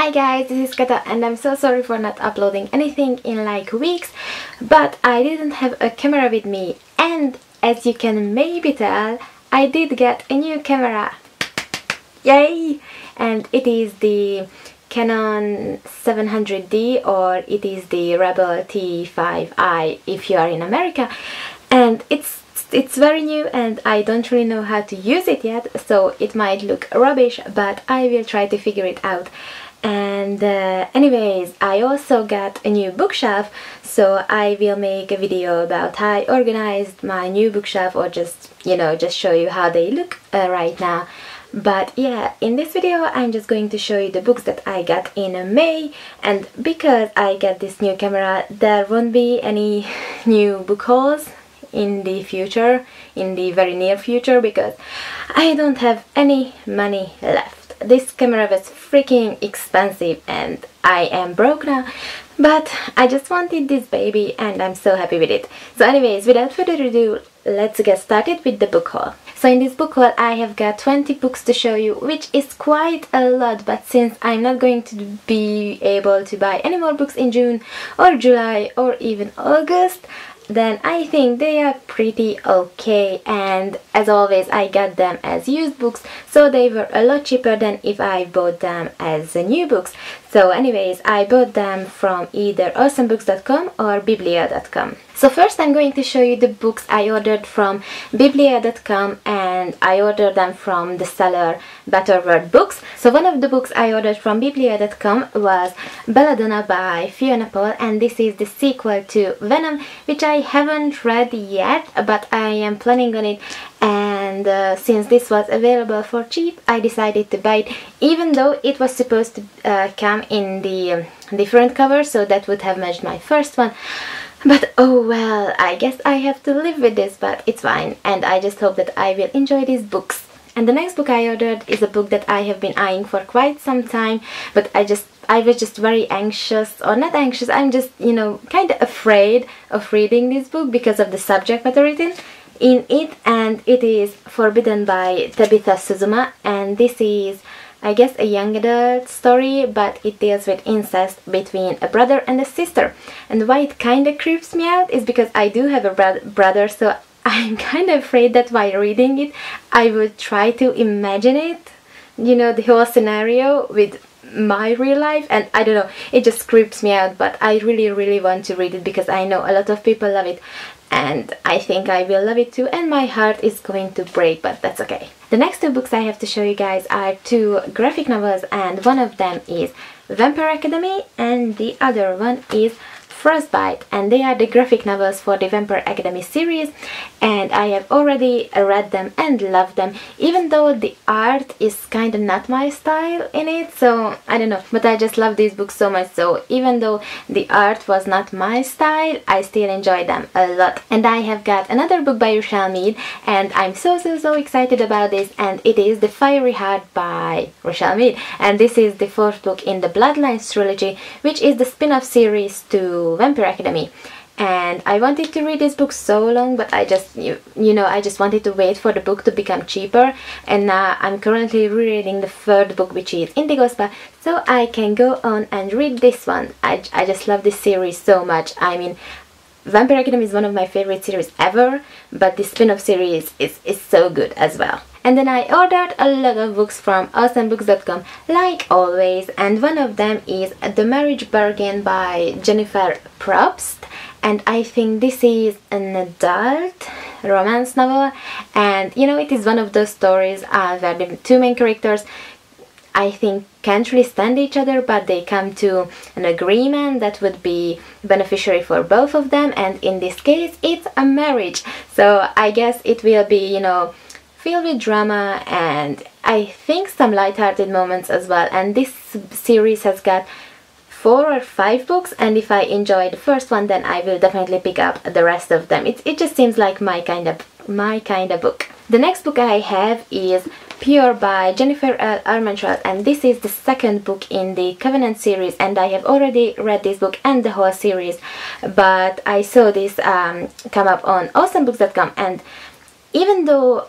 Hi guys, this is Kata and I'm so sorry for not uploading anything in like weeks, but I didn't have a camera with me, and as you can maybe tell, I did get a new camera. Yay! And it is the Canon 700D, or it is the Rebel T5i if you are in America, and it's very new and I don't really know how to use it yet, so it might look rubbish, but I will try to figure it out. And anyways, I also got a new bookshelf, so I will make a video about how I organized my new bookshelf, or just, you know, just show you how they look right now. But yeah, in this video I'm just going to show you the books that I got in May, and because I got this new camera, there won't be any new book hauls in the future, in the very near future, because I don't have any money left. This camera was freaking expensive and I am broke now, but I just wanted this baby and I'm so happy with it. So anyways, without further ado, let's get started with the book haul. So in this book haul I have got 20 books to show you, which is quite a lot, but since I'm not going to be able to buy any more books in June or July or even August, then I think they are pretty okay, and as always I got them as used books, so they were a lot cheaper than if I bought them as new books. So anyways, I bought them from either awesomebooks.com or biblia.com. So first I'm going to show you the books I ordered from biblia.com, and I ordered them from the seller Better Word Books. So one of the books I ordered from biblia.com was Belladonna by Fiona, and this is the sequel to Venom, which I haven't read yet, but I am planning on it. And since this was available for cheap, I decided to buy it, even though it was supposed to come in the different cover, so that would have matched my first one. But oh well, I guess I have to live with this, but it's fine, and I just hope that I will enjoy these books. And the next book I ordered is a book that I have been eyeing for quite some time, but I was just very anxious, or not anxious, I'm just, you know, kind of afraid of reading this book because of the subject matter written in it, and it is Forbidden by Tabitha Suzuma, and this is, I guess, a young adult story, but it deals with incest between a brother and a sister. And why it kind of creeps me out is because I do have a brother, so I'm kind of afraid that while reading it I would try to imagine it, you know, the whole scenario with my real life, and I don't know, it just creeps me out. But I really want to read it because I know a lot of people love it, and I think I will love it too, and my heart is going to break, but that's okay. The next two books I have to show you guys are two graphic novels, and one of them is Vampire Academy and the other one is Frostbite, and they are the graphic novels for the Vampire Academy series, and I have already read them and loved them, even though the art is kind of not my style in it, so I don't know, but I just love these books so much, so even though the art was not my style, I still enjoy them a lot. And I have got another book by Richelle Mead, and I'm so excited about this, and it is The Fiery Heart by Richelle Mead, and this is the fourth book in the Bloodlines trilogy, which is the spin-off series to Vampire Academy. And I wanted to read this book so long, but I just, you know, I just wanted to wait for the book to become cheaper, and now I'm currently rereading the third book, which is Indigo Spa, so I can go on and read this one. I just love this series so much. I mean, Vampire Academy is one of my favorite series ever, but the spin-off series is so good as well. And then I ordered a lot of books from awesomebooks.com, like always, and one of them is The Marriage Bargain by Jennifer Probst, and I think this is an adult romance novel, and you know, it is one of those stories where the two main characters, I think, can't really stand each other, but they come to an agreement that would be beneficiary for both of them, and in this case it's a marriage, so I guess it will be, you know, filled with drama and I think some light-hearted moments as well. And this series has got 4 or 5 books, and if I enjoy the first one, then I will definitely pick up the rest of them. It just seems like my kind of book. The next book I have is Pure by Jennifer Armentrout, and this is the second book in the Covenant series, and I have already read this book and the whole series, but I saw this come up on awesomebooks.com, and even though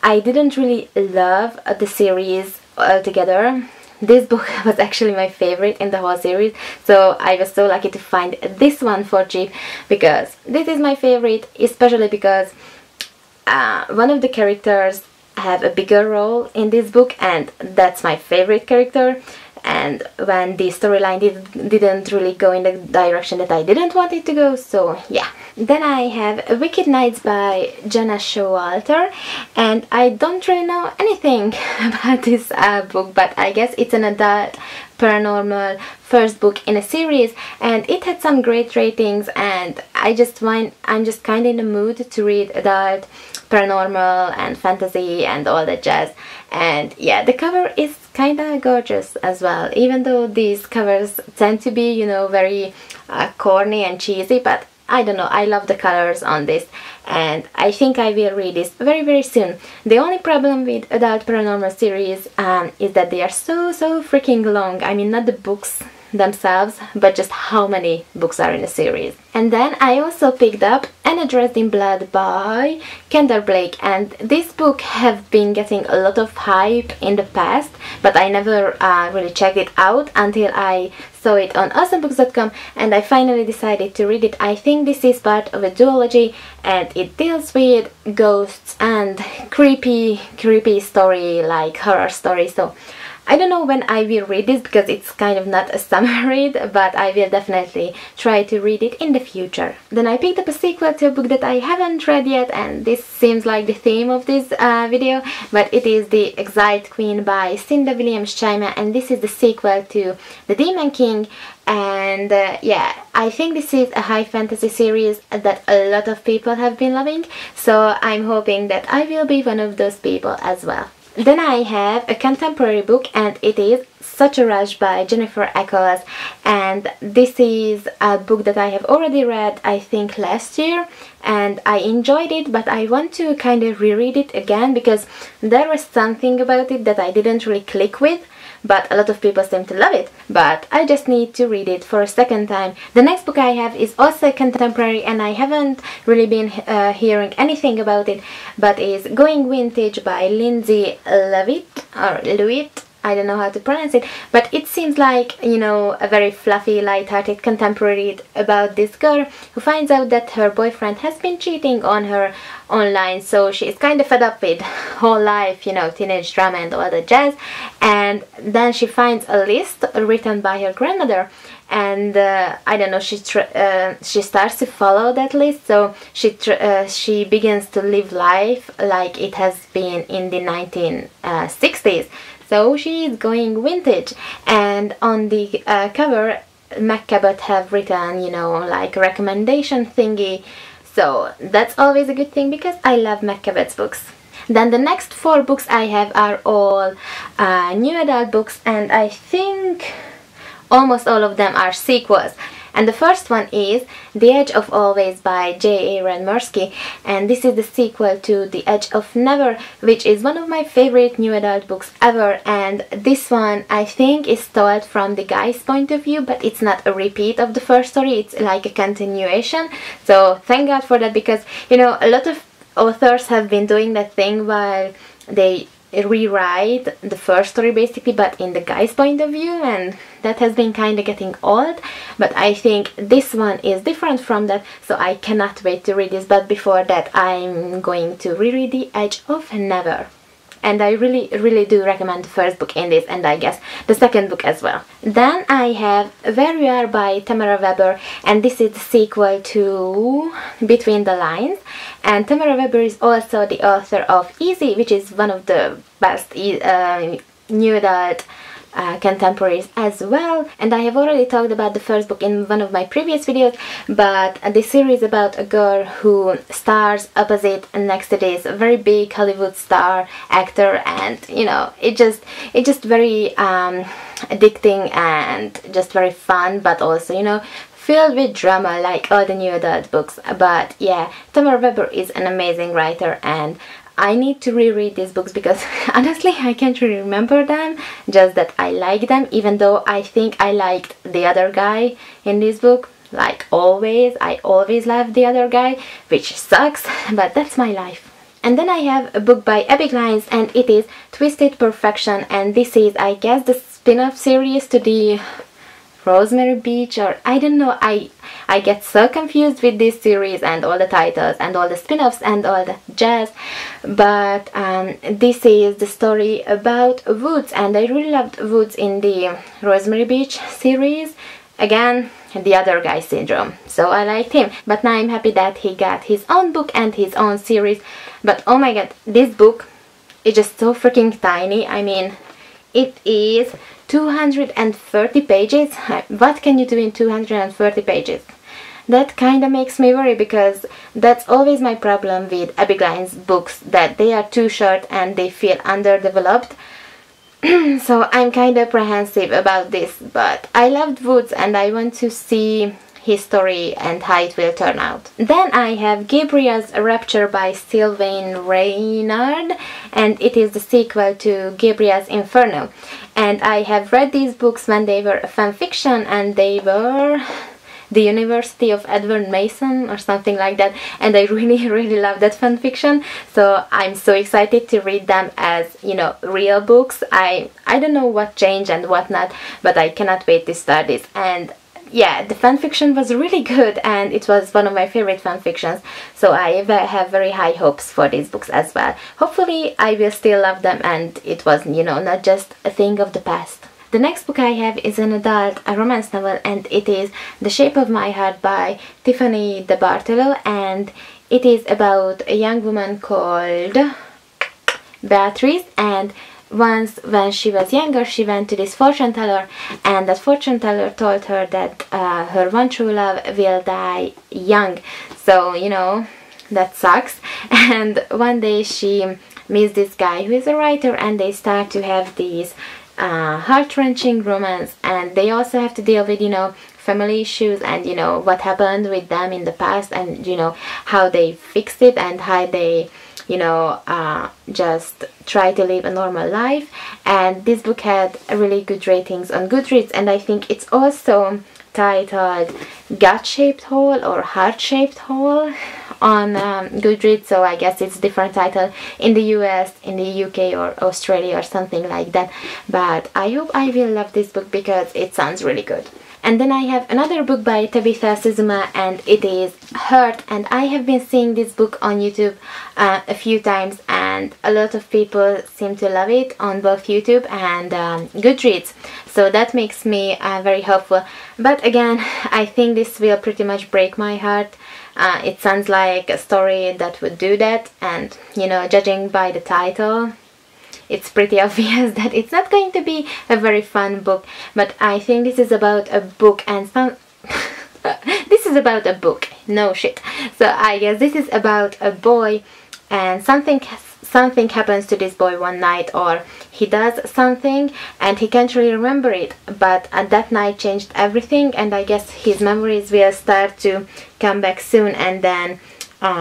I didn't really love the series altogether, this book was actually my favorite in the whole series, so I was so lucky to find this one for cheap, because this is my favorite, especially because one of the characters have a bigger role in this book, and that's my favorite character. And when the storyline didn't really go in the direction that I didn't want it to go, so yeah. Then I have Wicked Nights by Gena Showalter, and I don't really know anything about this book, but I guess it's an adult paranormal first book in a series, and it had some great ratings, and I'm just kind of in the mood to read adult paranormal and fantasy and all that jazz. And yeah, the cover is kind of gorgeous as well, even though these covers tend to be, you know, very corny and cheesy, but I don't know, I love the colors on this, and I think I will read this very, very soon. The only problem with adult paranormal series is that they are so freaking long. I mean, not the books themselves, but just how many books are in a series. And then I also picked up Anna Dressed in Blood by Kendare, and this book have been getting a lot of hype in the past, but I never really checked it out until I saw it on awesomebooks.com, and I finally decided to read it. I think this is part of a duology, and it deals with ghosts and creepy story, like horror story. So I don't know when I will read this, because it's kind of not a summer read, but I will definitely try to read it in the future. Then I picked up a sequel to a book that I haven't read yet, and this seems like the theme of this video, but it is The Exiled Queen by Cinda Chima, and this is the sequel to The Demon King. And yeah, I think this is a high fantasy series that a lot of people have been loving, so I'm hoping that I will be one of those people as well. Then I have a contemporary book, and it is Such a Rush by Jennifer Echols, and this is a book that I have already read, I think last year, and I enjoyed it, but I want to kind of reread it again, because there was something about it that I didn't really click with, but a lot of people seem to love it, but I just need to read it for a second time. The next book I have is also contemporary, and I haven't really been hearing anything about it, but is Going Vintage by Lindsey Leavitt. I don't know how to pronounce it, but it seems like, you know, a very fluffy, light-hearted contemporary read about this girl who finds out that her boyfriend has been cheating on her online, so she is kind of fed up with whole life, you know, teenage drama and all the jazz, and then she finds a list written by her grandmother, and I don't know, she starts to follow that list, so she begins to live life like it has been in the 1960s. So she is going vintage, and on the cover Macabre have written, you know, like recommendation thingy, so that's always a good thing because I love Macabre's books. Then the next 4 books I have are all new adult books, and I think almost all of them are sequels. And the first one is The Edge of Always by J.A. Redmerski, and this is the sequel to The Edge of Never, which is one of my favorite new adult books ever, and this one I think is told from the guy's point of view, but it's not a repeat of the first story, it's like a continuation, so thank God for that, because, you know, a lot of authors have been doing that thing while they rewrite the first story basically, but in the guy's point of view, and that has been kind of getting old, but I think this one is different from that, so I cannot wait to read this. But before that I'm going to reread The Edge of Never, and I really do recommend the first book in this, and I guess the second book as well. Then I have Where We Are by Tammara, and this is the sequel to Between the Lines, and Tammara is also the author of Easy, which is one of the best new adult contemporaries as well, and I have already talked about the first book in one of my previous videos, but this series about a girl who stars opposite next to this very big Hollywood star actor, and you know, it just very addicting and just very fun, but also, you know, filled with drama like all the new adult books. But yeah, Tammara is an amazing writer, and I need to reread these books because honestly I can't really remember them, just that I like them, even though I think I liked the other guy in this book. Like always, I always love the other guy, which sucks, but that's my life. And then I have a book by Abbi Glines, and it is Twisted Perfection, and this is, I guess, the spin-off series to the Rosemary Beach, or I don't know. I get so confused with this series and all the titles and all the spin-offs and all the jazz. But this is the story about Woods, and I really loved Woods in the Rosemary Beach series. Again, the other guy syndrome, so I liked him. But now I'm happy that he got his own book and his own series. But oh my god, this book is just so freaking tiny. I mean, it is 230 pages. What can you do in 230 pages? That kind of makes me worry, because that's always my problem with Abbi Glines books, that they are too short and they feel underdeveloped. So I'm kind of apprehensive about this, but I loved Woods and I want to see his story and how it will turn out. Then I have Gabriel's Rapture by Sylvain Reynard, and it is the sequel to Gabriel's Inferno. And I have read these books when they were a fan fiction, and they were the University of Edward Mason or something like that, and I really love that fan fiction. So I'm so excited to read them as, you know, real books. I don't know what changed and what not, but I cannot wait to start this. And yeah, the fanfiction was really good, and it was one of my favorite fanfictions, so I have very high hopes for these books as well. Hopefully I will still love them and it was, you know, not just a thing of the past. The next book I have is an adult romance novel, and it is The Shape of My Heart by Tiffanie DeBartolo, and it is about a young woman called Beatrice, and once when she was younger she went to this fortune teller, and that fortune teller told her that her one true love will die young. So, you know, that sucks. And one day she meets this guy who is a writer, and they start to have these heart-wrenching romance, and they also have to deal with, you know, family issues and, you know, what happened with them in the past, and, you know, how they fixed it and how they, you know, just try to live a normal life. And this book had really good ratings on Goodreads, and I think it's also titled Gut-Shaped Hole or Heart-Shaped Hole on Goodreads, so I guess it's a different title in the US, in the UK or Australia or something like that. But I hope I will love this book because it sounds really good. And then I have another book by Tabitha Suzuma, and it is Hurt, and I have been seeing this book on YouTube a few times, and a lot of people seem to love it on both YouTube and Goodreads, so that makes me very hopeful. But again, I think this will pretty much break my heart. It sounds like a story that would do that, and, you know, judging by the title, it's pretty obvious that it's not going to be a very fun book. But I think this is about a book, and this is about a book, no shit. So I guess this is about a boy, and something happens to this boy one night, or he does something and he can't really remember it, but that night changed everything, and I guess his memories will start to come back soon, and then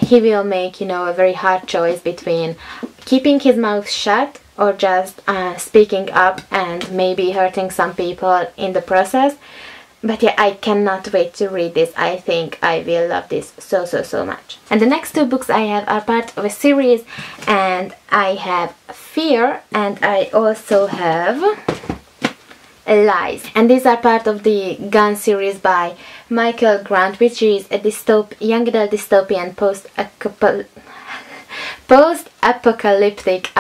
he will make, you know, a very hard choice between keeping his mouth shut or just speaking up and maybe hurting some people in the process. But yeah, I cannot wait to read this. I think I will love this so much. And the next two books I have are part of a series, and I have Fear and I also have Lies. And these are part of the Gun series by Michael Grant, which is a young adult dystopian post-apocalyptic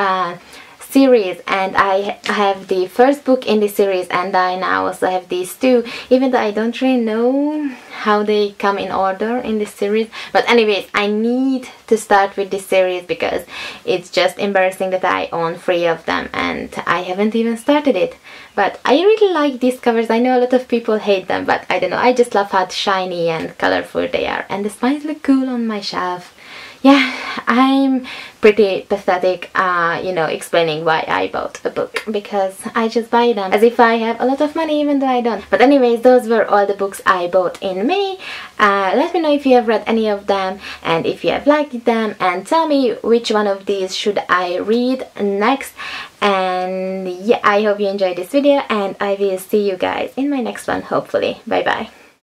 series, and I have the first book in the series, and I now also have these two, even though I don't really know how they come in order in this series. But anyways, I need to start with this series because it's just embarrassing that I own 3 of them and I haven't even started it. But I really like these covers. I know a lot of people hate them, but I don't know, I just love how shiny and colorful they are, and the spines look cool on my shelf. Yeah, I'm pretty pathetic, you know, explaining why I bought a book, because I just buy them as if I have a lot of money, even though I don't. But anyways, those were all the books I bought in May. Let me know if you have read any of them and if you have liked them, and tell me which one of these should I read next. And yeah, I hope you enjoyed this video, and I will see you guys in my next one, hopefully. Bye bye.